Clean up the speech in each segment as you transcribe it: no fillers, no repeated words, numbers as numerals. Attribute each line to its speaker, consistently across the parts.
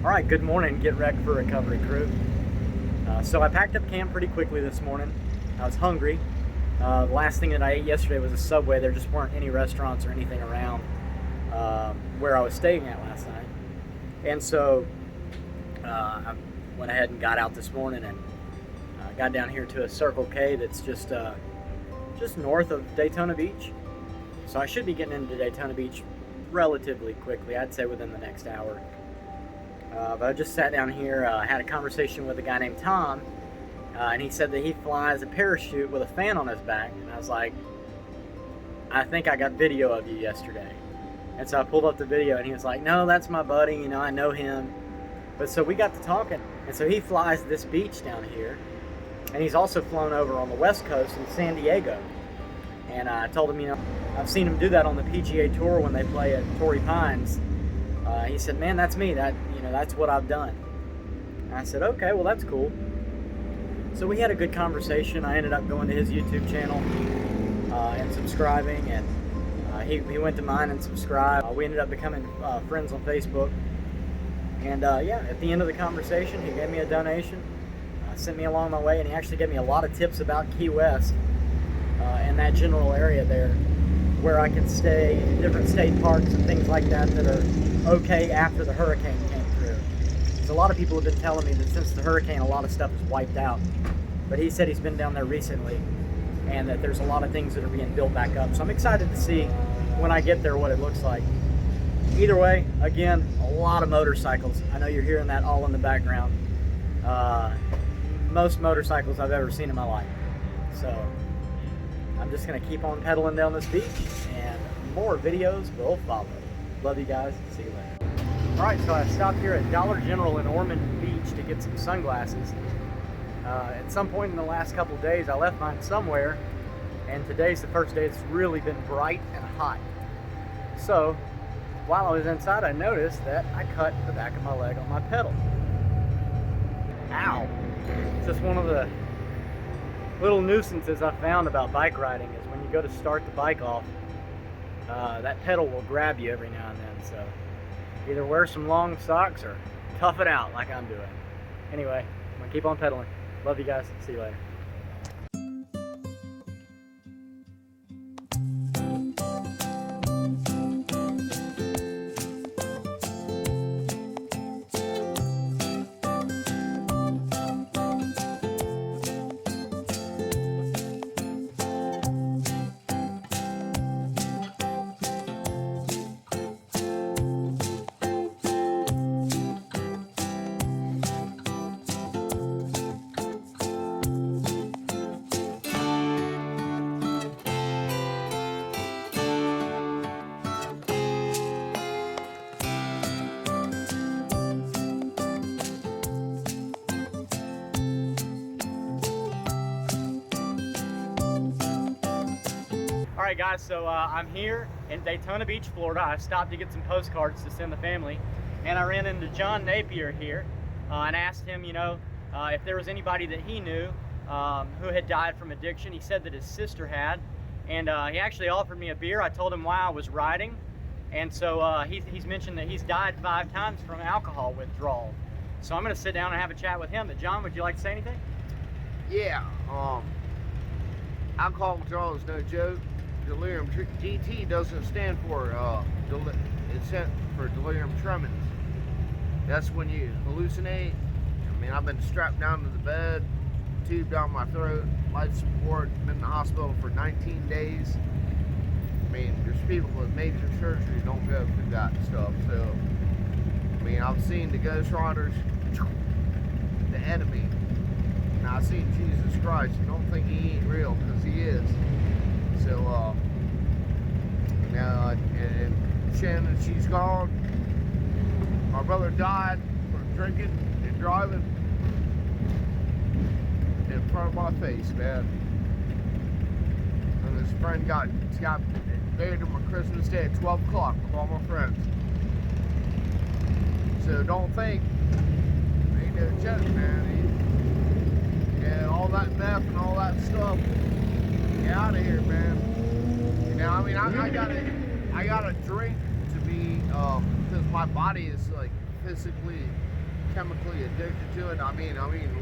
Speaker 1: All right, good morning, Get Wrecked for Recovery crew. So I packed up camp pretty quickly this morning. I was hungry. The last thing that I ate yesterday was a Subway. There just weren't any restaurants or anything around where I was staying at last night. And so I went ahead and got out this morning and got down here to a Circle K that's just north of Daytona Beach. So I should be getting into Daytona Beach relatively quickly. I'd say within the next hour. But I just sat down here, had a conversation with a guy named Tom, and he said that he flies a parachute with a fan on his back. And I was like, I think I got video of you yesterday. And so I pulled up the video, and he was like, no, that's my buddy, you know, I know him. But so we got to talking, and so he flies this beach down here, and he's also flown over on the West Coast in San Diego. And I told him, you know, I've seen him do that on the PGA Tour when they play at Torrey Pines. He said, man, that's me. That's what I've done. And I said, okay, well, that's cool. So we had a good conversation. I ended up going to his YouTube channel and subscribing, and he went to mine and subscribed. We ended up becoming friends on Facebook. And yeah, at the end of the conversation, he gave me a donation, sent me along my way, and he actually gave me a lot of tips about Key West and that general area there, where I can stay in different state parks and things like that that are okay after the hurricane came through. Because a lot of people have been telling me that since the hurricane, a lot of stuff is wiped out. But he said he's been down there recently and that there's a lot of things that are being built back up. So I'm excited to see when I get there what it looks like. Either way, again, a lot of motorcycles. I know you're hearing that all in the background. Most motorcycles I've ever seen in my life. So I'm just gonna keep on pedaling down this beach, and more videos will follow. Love you guys. See you later. All right, so I stopped here at Dollar General in Ormond Beach to get some sunglasses. At some point in the last couple of days, I left mine somewhere, and today's the first day it's really been bright and hot. So while I was inside, I noticed that I cut the back of my leg on my pedal. Ow! It's just one of the little nuisances I found about bike riding is when you go to start the bike off, that pedal will grab you every now and then. So either wear some long socks or tough it out like I'm doing. Anyway, I'm gonna keep on pedaling. Love you guys. See you later. Alright guys, so I'm here in Daytona Beach, Florida. I stopped to get some postcards to send the family, and I ran into John Napier here and asked him, you know, if there was anybody that he knew who had died from addiction. He said that his sister had, and he actually offered me a beer. I told him why I was riding, and so he's mentioned that he's died 5 times from alcohol withdrawal. So I'm going to sit down and have a chat with him. But John, would you like to say anything?
Speaker 2: Yeah, alcohol withdrawal is no joke. Delirium, DT doesn't stand for, it's for delirium tremens. That's when you hallucinate. I mean, I've been strapped down to the bed, tube down my throat, life support, been in the hospital for 19 days. I mean, there's people with major surgery don't go through that stuff. So, I mean, I've seen the Ghost Riders, the enemy. Now, I've seen Jesus Christ. I don't think he ain't real, because he is. So, now, and Shannon, she's gone. My brother died from drinking and driving in front of my face, man. And his friend got buried on my Christmas Day at 12 o'clock with all my friends. So don't think, ain't no joke, man. Yeah, all that meth and all that stuff. Get out of here, man. You know, I mean, I gotta drink to be, because my body is like physically chemically addicted to it. I mean,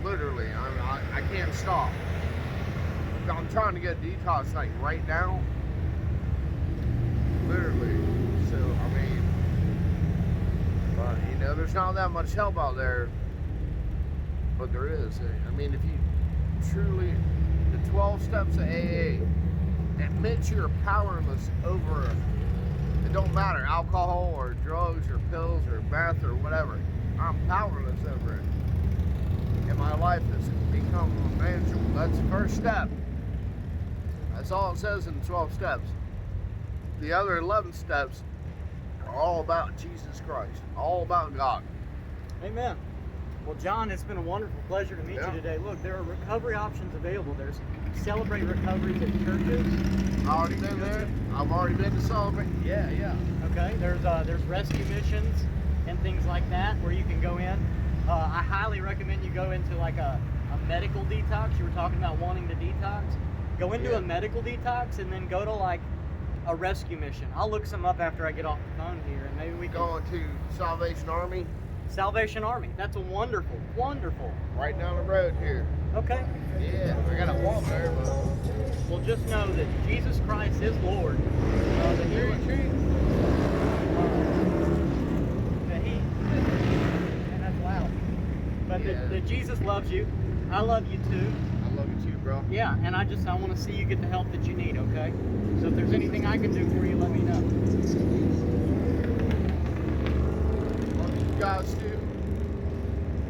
Speaker 2: literally, I can't stop. I'm trying to get a detox like right now, literally. So I mean, but you know, there's not that much help out there, but there is. I mean, if you truly, the 12 steps of AA, admit you're powerless over it. It don't matter, alcohol or drugs or pills or meth or whatever. I'm powerless over it. And my life has become manageable. That's the first step. That's all it says in the 12 steps. The other 11 steps are all about Jesus Christ, all about God.
Speaker 1: Amen. Well, John, it's been a wonderful pleasure to meet you today. Look, there are recovery options available. There's Celebrate Recoveries at churches.
Speaker 2: I've already been there. I've already been to Celebrate. Yeah.
Speaker 1: Okay. There's rescue missions and things like that where you can go in. I highly recommend you go into like a medical detox. You were talking about wanting to detox. Go into a medical detox and then go to like a rescue mission. I'll look some up after I get off the phone here, and maybe we can
Speaker 2: go into Salvation Army.
Speaker 1: Salvation Army. That's a wonderful.
Speaker 2: Right down the road here.
Speaker 1: Okay.
Speaker 2: Yeah, I gotta walk there, but
Speaker 1: well, just know that Jesus Christ is Lord. That and that's loud. But that Jesus loves you. I love you too.
Speaker 2: I love you too, bro.
Speaker 1: Yeah, and I want to see you get the help that you need, okay? So if there's anything I can do for you, let me know.
Speaker 2: Love you guys too.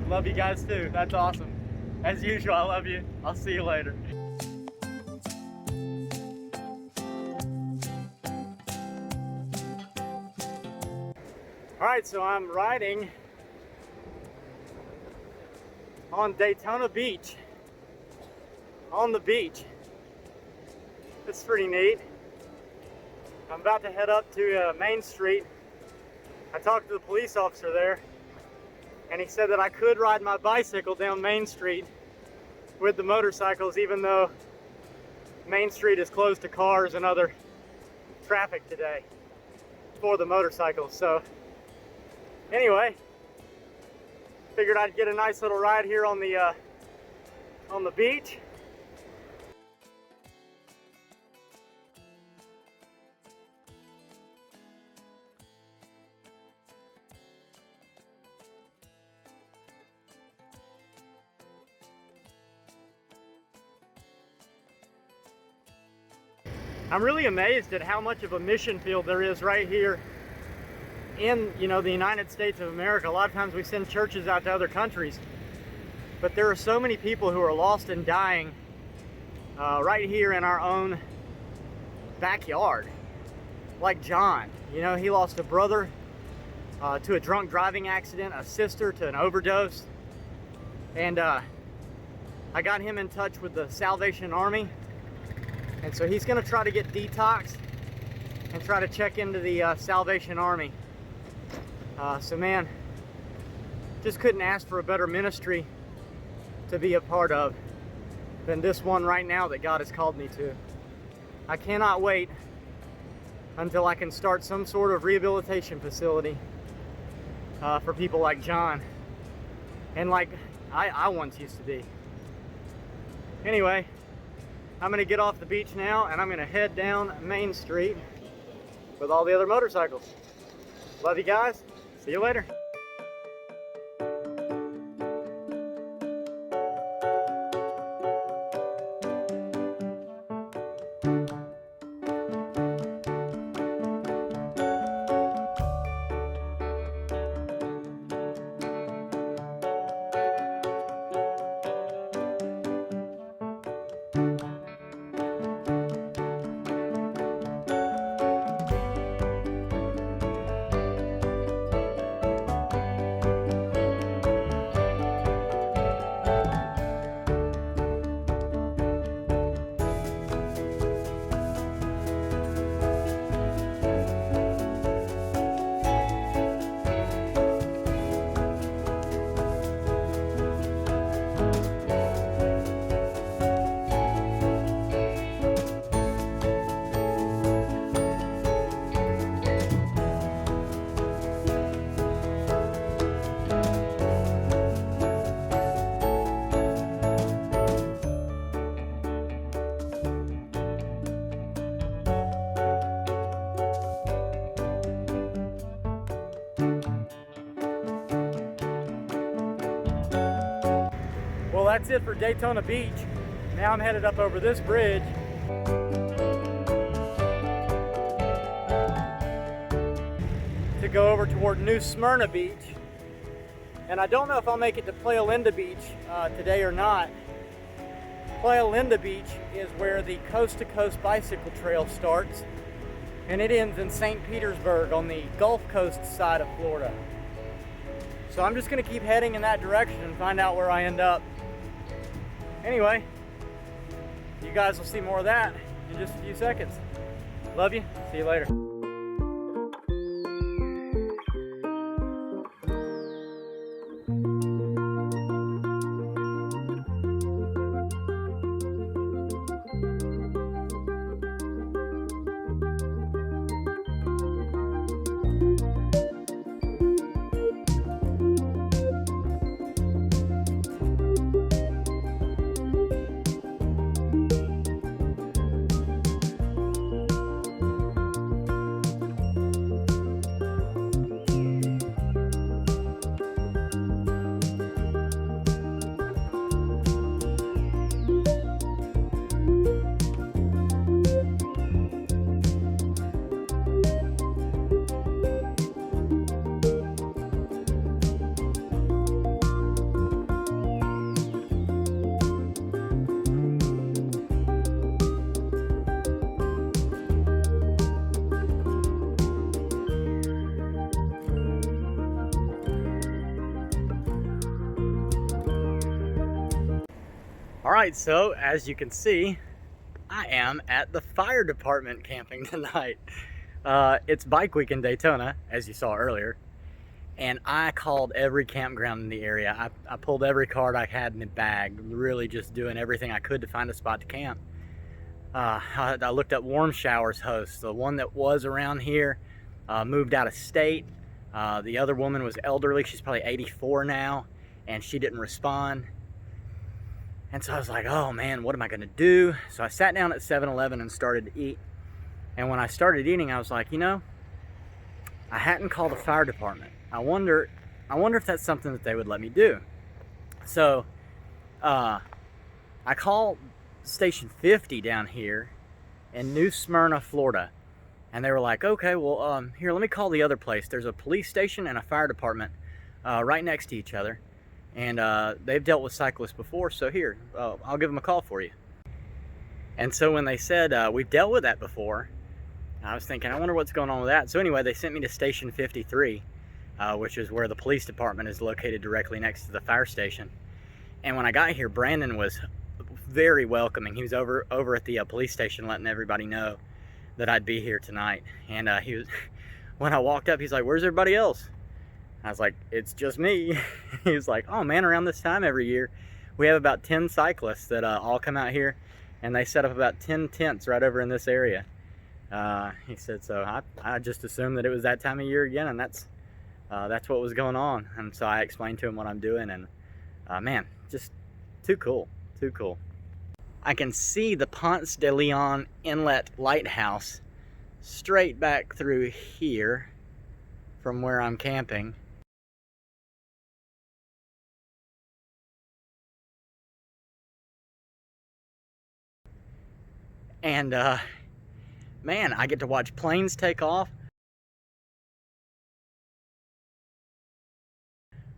Speaker 1: Love you guys too. That's awesome. As usual, I love you. I'll see you later. All right, so I'm riding on Daytona Beach. On the beach. It's pretty neat. I'm about to head up to Main Street. I talked to the police officer there, and he said that I could ride my bicycle down Main Street with the motorcycles, even though Main Street is closed to cars and other traffic today for the motorcycles. So anyway, figured I'd get a nice little ride here on the beach. I'm really amazed at how much of a mission field there is right here in, the United States of America. A lot of times we send churches out to other countries, but there are so many people who are lost and dying right here in our own backyard. Like John, he lost a brother to a drunk driving accident, a sister to an overdose, and I got him in touch with the Salvation Army. And so he's going to try to get detoxed and try to check into the Salvation Army. So man, just couldn't ask for a better ministry to be a part of than this one right now that God has called me to. I cannot wait until I can start some sort of rehabilitation facility for people like John and like I once used to be. Anyway, I'm gonna get off the beach now and I'm gonna head down Main Street with all the other motorcycles. Love you guys. See you later. that's it for Daytona Beach. Now I'm headed up over this bridge to go over toward New Smyrna Beach. And I don't know if I'll make it to Playa Linda Beach today or not. Playa Linda Beach is where the Coast to Coast bicycle trail starts, and it ends in St. Petersburg on the Gulf Coast side of Florida. So I'm just gonna keep heading in that direction and find out where I end up. Anyway, you guys will see more of that in just a few seconds. Love you, see you later. All right, so as you can see, I am at the fire department camping tonight. It's bike week in Daytona, as you saw earlier, and I called every campground in the area. I pulled every card I had in the bag, really just doing everything I could to find a spot to camp. I looked up Warm Showers hosts. The one that was around here moved out of state. The other woman was elderly. She's probably 84 now, and she didn't respond. And so I was like, oh man, what am I gonna do? So I sat down at 7-Eleven and started to eat. And when I started eating, I was like, you know, I hadn't called the fire department. I wonder if that's something that they would let me do. So I called Station 50 down here in New Smyrna, Florida. And they were like, okay, well, here, let me call the other place. There's a police station and a fire department right next to each other. And they've dealt with cyclists before, so here, I'll give them a call for you. And so when they said, we've dealt with that before, I was thinking, I wonder what's going on with that. So anyway, they sent me to Station 53, which is where the police department is located directly next to the fire station. And when I got here, Brandon was very welcoming. He was over at the police station letting everybody know that I'd be here tonight. And he was, when I walked up, he's like, where's everybody else? I was like, it's just me. He was like, oh man, around this time every year, we have about 10 cyclists that all come out here, and they set up about 10 tents right over in this area. He said, so I just assumed that it was that time of year again, and that's what was going on. And so I explained to him what I'm doing, and man, just too cool, too cool. I can see the Ponce de Leon Inlet Lighthouse straight back through here from where I'm camping. And man, I get to watch planes take off.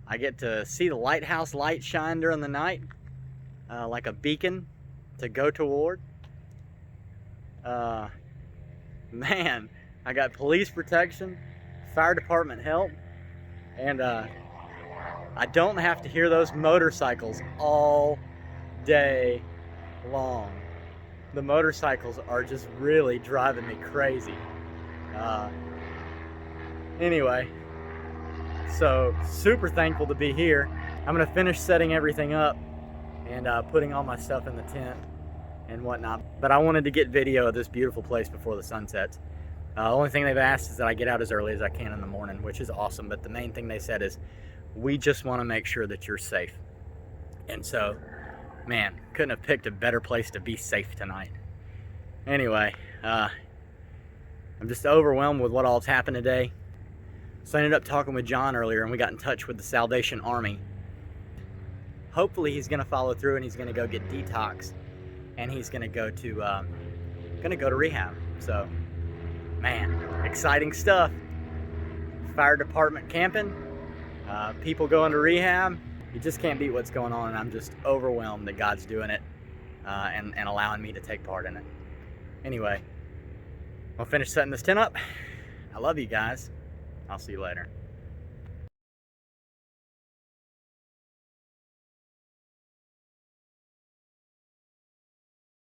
Speaker 1: I get to see the lighthouse light shine during the night, like a beacon to go toward. Man, I got police protection, fire department help, and I don't have to hear those motorcycles all day long. The motorcycles are just really driving me crazy. Anyway, so super thankful to be here. I'm gonna finish setting everything up and putting all my stuff in the tent and whatnot. But I wanted to get video of this beautiful place before the sun sets. The only thing they've asked is that I get out as early as I can in the morning, which is awesome. But the main thing they said is, we just want to make sure that you're safe. And so, man, couldn't have picked a better place to be safe tonight. Anyway, I'm just overwhelmed with what all's happened today. So I ended up talking with JoN earlier, and we got in touch with the Salvation Army. hopefully he's gonna follow through and he's gonna go get detoxed, and he's gonna go to rehab. So, man, exciting stuff. Fire department camping, people going to rehab. You just can't beat what's going on, and I'm just overwhelmed that God's doing it and allowing me to take part in it. Anyway, I'll finish setting this tent up. I love you guys. I'll see you later.